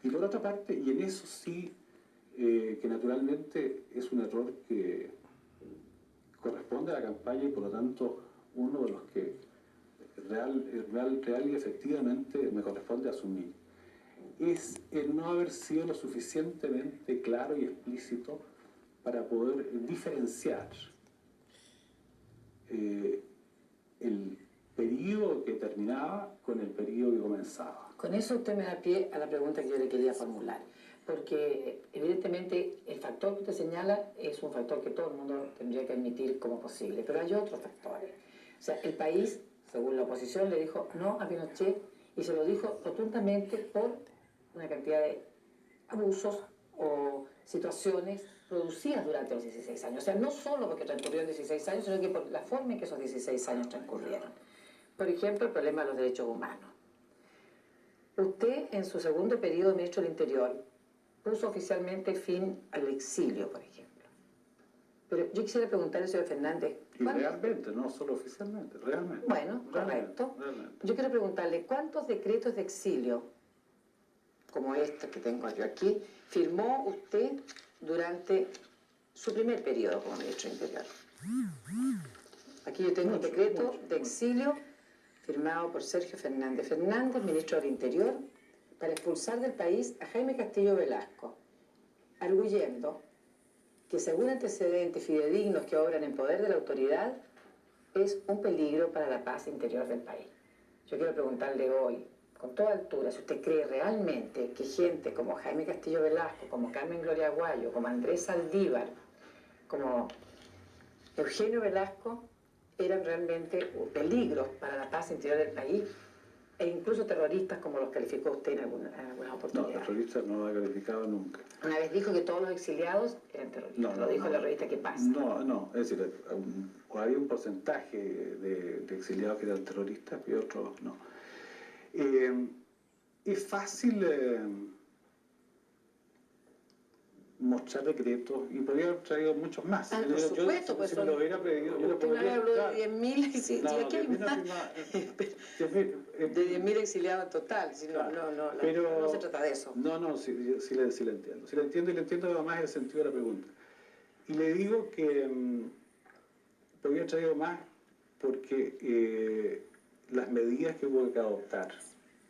Y por otra parte, y en eso sí, que naturalmente es un error que corresponde a la campaña, y por lo tanto uno de los que real y efectivamente me corresponde asumir, es el no haber sido lo suficientemente claro y explícito para poder diferenciar el periodo que terminaba con el periodo que comenzaba. Con eso usted me da pie a la pregunta que yo le quería formular, porque evidentemente el factor que usted señala es un factor que todo el mundo tendría que admitir como posible, pero hay otros factores. O sea, el país, según la oposición, le dijo no a Pinochet, y se lo dijo rotundamente por una cantidad de abusos o situaciones producidas durante los 16 años. O sea, no solo porque transcurrieron 16 años, sino que por la forma en que esos 16 años transcurrieron. Por ejemplo, el problema de los derechos humanos. Usted, en su segundo periodo de ministro del Interior, puso oficialmente fin al exilio, por ejemplo. Pero yo quisiera preguntarle, señor Fernández... Y realmente, no solo oficialmente, realmente. Bueno, correcto. Realmente. Yo quiero preguntarle, ¿cuántos decretos de exilio, como este que tengo yo aquí, firmó usted durante su primer periodo como ministro del Interior? Aquí yo tengo un decreto de exilio firmado por Sergio Fernández Fernández, ministro del Interior, para expulsar del país a Jaime Castillo Velasco, arguyendo que según antecedentes fidedignos que obran en poder de la autoridad, es un peligro para la paz interior del país. Yo quiero preguntarle hoy, con toda altura, si usted cree realmente que gente como Jaime Castillo Velasco, como Carmen Gloria Aguayo, como Andrés Saldívar, como Eugenio Velasco, eran realmente peligros para la paz interior del país, e incluso terroristas como los calificó usted en algunas No, oportunidades. terroristas no lo ha calificado nunca. Una vez dijo que todos los exiliados eran terroristas, lo dijo la revista ¿Qué pasa? No, es decir, había un porcentaje de exiliados que eran terroristas y otros no. Es fácil mostrar decretos y podría haber traído muchos más. Por supuesto, pues si me lo hubiera pedido, yo lo usted podría habló claro. de 10.000, si aquí hay 10.000 más. De 10.000 exiliados en total, si claro, no se trata de eso. No, sí le entiendo. Sí le entiendo y le entiendo además el sentido de la pregunta. Y le digo que podría haber traído más porque las medidas que hubo que adoptar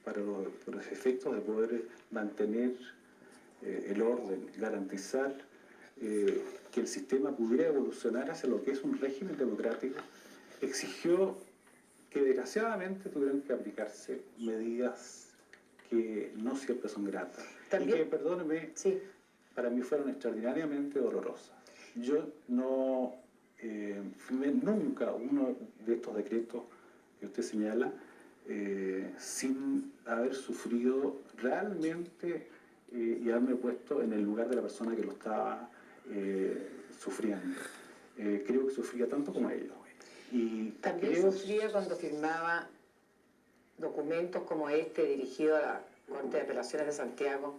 para los efectos de poder mantener el orden, garantizar que el sistema pudiera evolucionar hacia lo que es un régimen democrático, exigió que desgraciadamente tuvieron que aplicarse medidas que no siempre son gratas. También, y que, perdóneme, sí, para mí fueron extraordinariamente dolorosas. Yo no firmé nunca uno de estos decretos que usted señala sin haber sufrido realmente y haberme puesto en el lugar de la persona que lo estaba sufriendo. Creo que sufría tanto como ellos. Y también sufría cuando firmaba documentos como este dirigido a la Corte de Apelaciones de Santiago,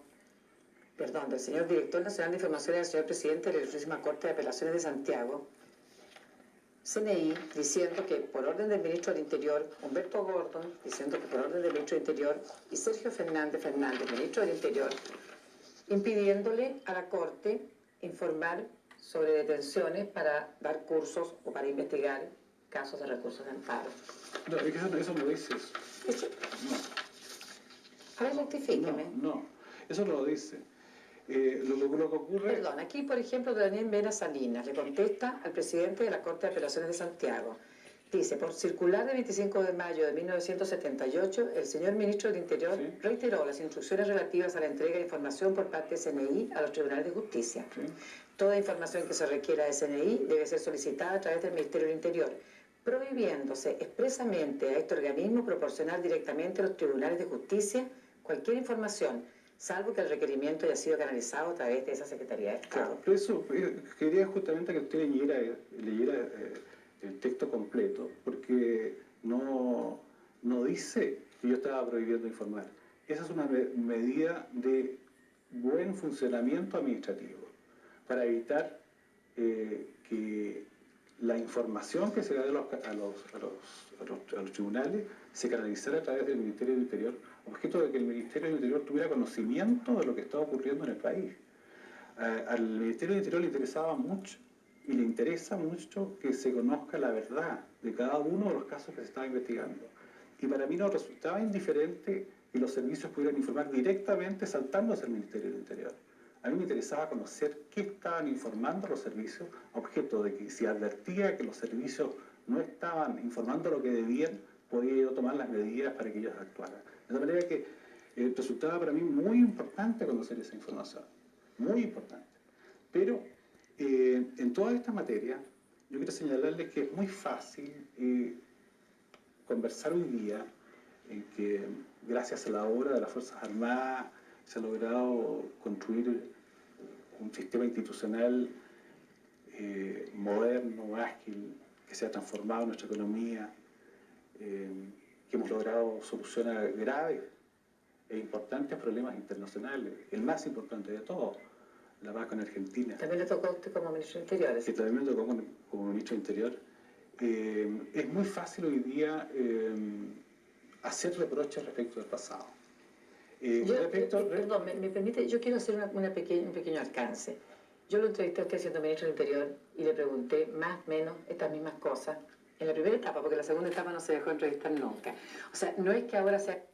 perdón, del señor Director Nacional de Información y del señor Presidente de la Ilustrísima Corte de Apelaciones de Santiago, CNI, diciendo que por orden del Ministro del Interior, Humberto Gordon, diciendo que por orden del Ministro del Interior, y Sergio Fernández Fernández, Ministro del Interior, impidiéndole a la Corte informar sobre detenciones para dar cursos o para investigar casos de recursos de amparo. No, es que eso no dice eso. ¿Eso? No. A ver, rectifíqueme. No, eso no lo dice. Lo que ocurre... Perdón, aquí, por ejemplo, Daniel Mena Salinas le contesta al presidente de la Corte de Apelaciones de Santiago. Dice, por circular de 25 de mayo de 1978, el señor Ministro del Interior Sí. reiteró las instrucciones relativas a la entrega de información por parte de CNI a los tribunales de justicia. Sí. Toda información que se requiera de CNI debe ser solicitada a través del Ministerio del Interior, prohibiéndose expresamente a este organismo proporcionar directamente a los tribunales de justicia cualquier información, salvo que el requerimiento haya sido canalizado a través de esa Secretaría de Estado. Claro, pero eso quería justamente que usted leyera el texto completo, porque no dice que yo estaba prohibiendo informar. Esa es una medida de buen funcionamiento administrativo, para evitar que la información que se da a los tribunales se canalizara a través del Ministerio del Interior, objeto de que el Ministerio del Interior tuviera conocimiento de lo que estaba ocurriendo en el país. Al Ministerio del Interior le interesaba mucho y le interesa mucho que se conozca la verdad de cada uno de los casos que se estaba investigando. Y para mí no resultaba indiferente que los servicios pudieran informar directamente saltándose al Ministerio del Interior. A mí me interesaba conocer qué estaban informando los servicios, objeto de que si advertía que los servicios no estaban informando lo que debían, podía yo tomar las medidas para que ellos actuaran. De manera que resultaba para mí muy importante conocer esa información, muy importante. Pero en toda esta materia, yo quiero señalarles que es muy fácil conversar hoy día en que gracias a la obra de las Fuerzas Armadas se ha logrado construir un sistema institucional moderno, ágil, que se ha transformado en nuestra economía, que hemos logrado solucionar graves e importantes problemas internacionales, el más importante de todos, la paz con Argentina. También le tocó a usted como ministro de Interior. Que también me tocó como ministro de Interior. Es muy fácil hoy día hacer reproches respecto del pasado. Perdón, ¿me permite? Yo quiero hacer un pequeño alcance. Yo lo entrevisté a usted siendo ministro del Interior y le pregunté más o menos estas mismas cosas en la primera etapa, porque en la segunda etapa no se dejó entrevistar nunca. O sea, no es que ahora sea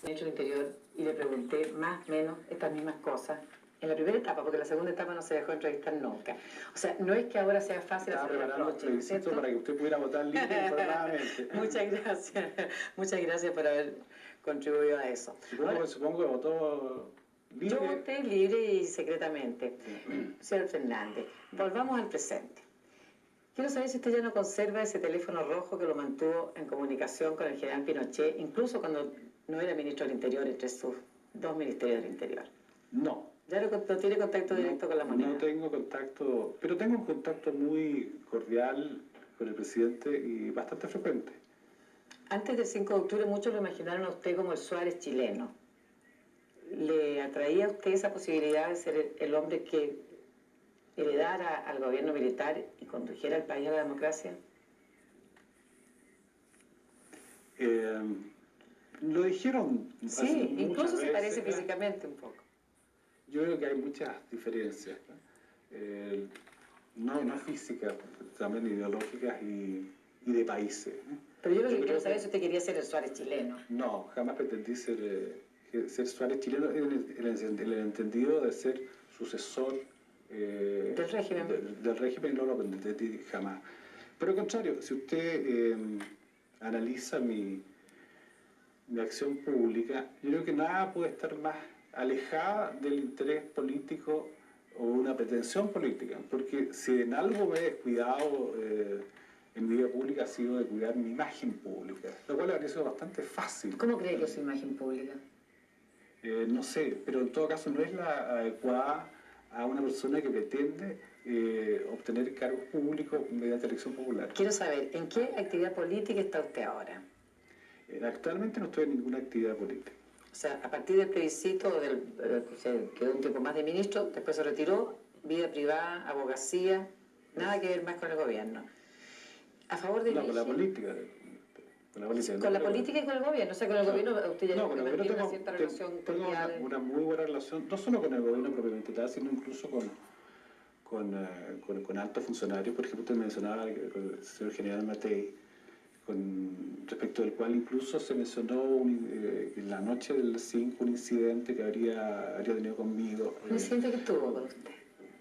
ministro del Interior y le pregunté más o menos estas mismas cosas en la primera etapa, porque en la segunda etapa no se dejó entrevistar nunca. O sea, no es que ahora sea fácil hacer preparando el plebiscito para que usted pudiera votar libre e informadamente. Muchas gracias por haber contribuido a eso. Supongo que votó libre. Yo voté libre y secretamente. Señor Fernández, volvamos al presente. Quiero saber si usted ya no conserva ese teléfono rojo que lo mantuvo en comunicación con el general Pinochet, incluso cuando no era ministro del Interior, entre sus dos ministerios del Interior. No. ¿Ya no tiene contacto directo con la moneda? No tengo contacto, pero tengo un contacto muy cordial con el presidente y bastante frecuente. Antes del 5 de octubre muchos lo imaginaron a usted como el Suárez chileno. ¿Le atraía a usted esa posibilidad de ser el hombre que heredara al gobierno militar y condujera al país a la democracia? Lo dijeron. Sí, incluso se parece veces, físicamente un poco. Yo creo que hay muchas diferencias, no físicas, también ideológicas y de países. Pero yo lo que quiero saber es si usted quería ser el Suárez chileno. No, jamás pretendí ser Suárez chileno en el entendido de ser sucesor del régimen. Del régimen, y no lo pretendí jamás. Pero al contrario, si usted analiza mi acción pública, yo creo que nada puede estar más alejada del interés político o una pretensión política, porque si en algo me he descuidado en mi vida pública ha sido de cuidar mi imagen pública, lo cual habría sido bastante fácil. ¿Cómo cree que es su imagen pública? No sé, pero en todo caso no es la adecuada a una persona que pretende obtener cargos públicos mediante elección popular. Quiero saber, ¿en qué actividad política está usted ahora? Actualmente no estoy en ninguna actividad política. O sea, a partir del plebiscito, se quedó un tiempo más de ministro, después se retiró, vida privada, abogacía, nada que ver más con el gobierno. ¿A favor de con la política. Con la política, con la política y con el gobierno, o sea, con el gobierno usted ya con el gobierno tiene una cierta relación tengo cordial. una muy buena relación, no solo con el gobierno propiamente tal, sino incluso con altos funcionarios. Por ejemplo, usted mencionaba con el señor general Matei, respecto del cual incluso se mencionó en la noche del 5 un incidente que habría tenido conmigo. ¿Un incidente que tuvo con usted?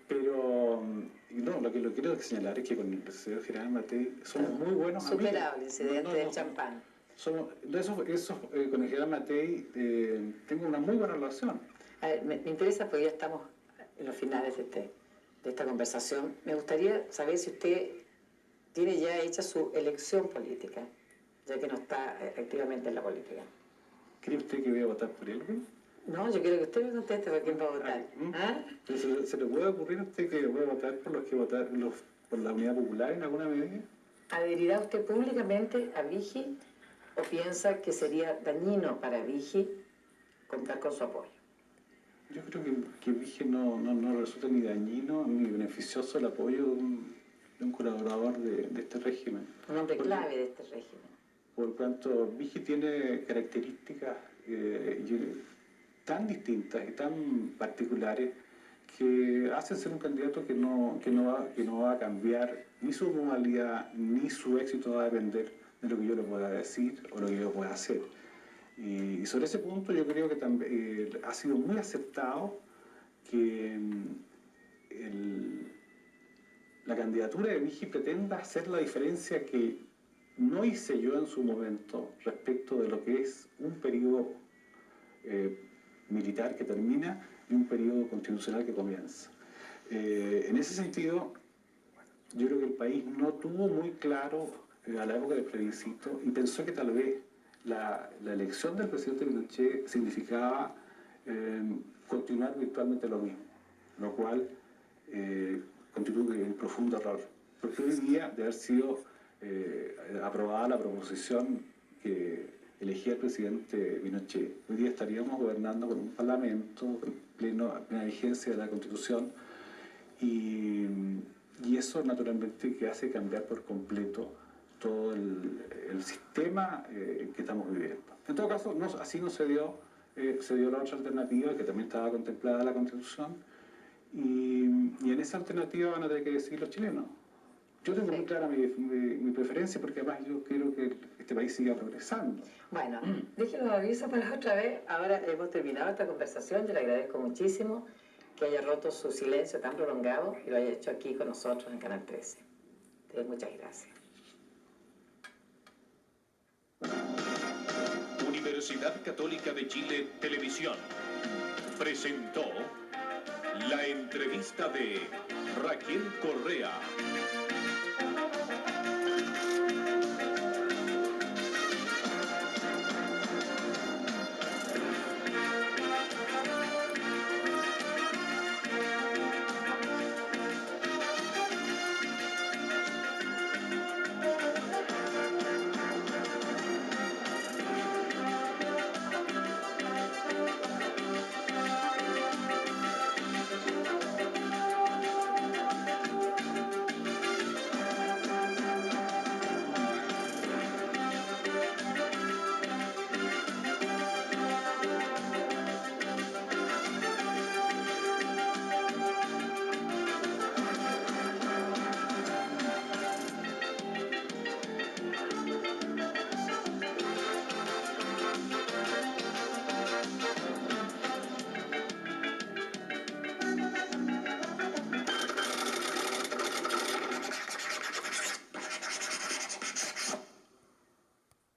Pero no, lo que quiero señalar es que con el señor general Matei somos muy buenos amigos. Superable el incidente del champán. Con el general Matei tengo una muy buena relación. A ver, me interesa porque ya estamos en los finales de esta conversación. Me gustaría saber si usted tiene ya hecha su elección política, ya que no está activamente en la política. ¿Cree usted que voy a votar por él? No, yo quiero que usted me conteste por quién va a votar. ¿Ah? ¿Pero se le puede ocurrir a usted que voy a votar por los que votaron por la Unidad Popular en alguna medida? ¿Adherirá usted públicamente a Vigi o piensa que sería dañino para Vigi contar con su apoyo? Yo creo que Vigi no resulta ni dañino ni beneficioso el apoyo de un colaborador de este régimen. Un hombre clave de este régimen. Por cuanto Vigi tiene características tan distintas y tan particulares que hacen ser un candidato que no va a cambiar ni su modalidad ni su éxito va a depender de lo que yo le pueda decir o lo que yo pueda hacer. Y sobre ese punto yo creo que también ha sido muy aceptado que la candidatura de Vigi pretenda hacer la diferencia que no hice yo en su momento respecto de lo que es un periodo militar que termina y un periodo constitucional que comienza. En ese sentido, yo creo que el país no tuvo muy claro a la época del plebiscito y pensó que tal vez la elección del presidente Pinochet significaba continuar virtualmente lo mismo, lo cual constituye un profundo error. Porque hoy día, de haber sido aprobada la proposición que elegía el presidente Pinochet, hoy día estaríamos gobernando con un parlamento en plena vigencia de la Constitución y eso naturalmente que hace cambiar por completo todo el sistema que estamos viviendo. En todo caso, así no se dio la otra alternativa que también estaba contemplada en la Constitución y en esa alternativa van a tener que decidir los chilenos. Yo tengo muy clara mi preferencia porque además yo quiero que este país siga progresando. Bueno, déjenos aviso para otra vez. Ahora hemos terminado esta conversación. Yo le agradezco muchísimo que haya roto su silencio tan prolongado y lo haya hecho aquí con nosotros en Canal 13. Muchas gracias. Universidad Católica de Chile Televisión presentó la entrevista de Raquel Correa.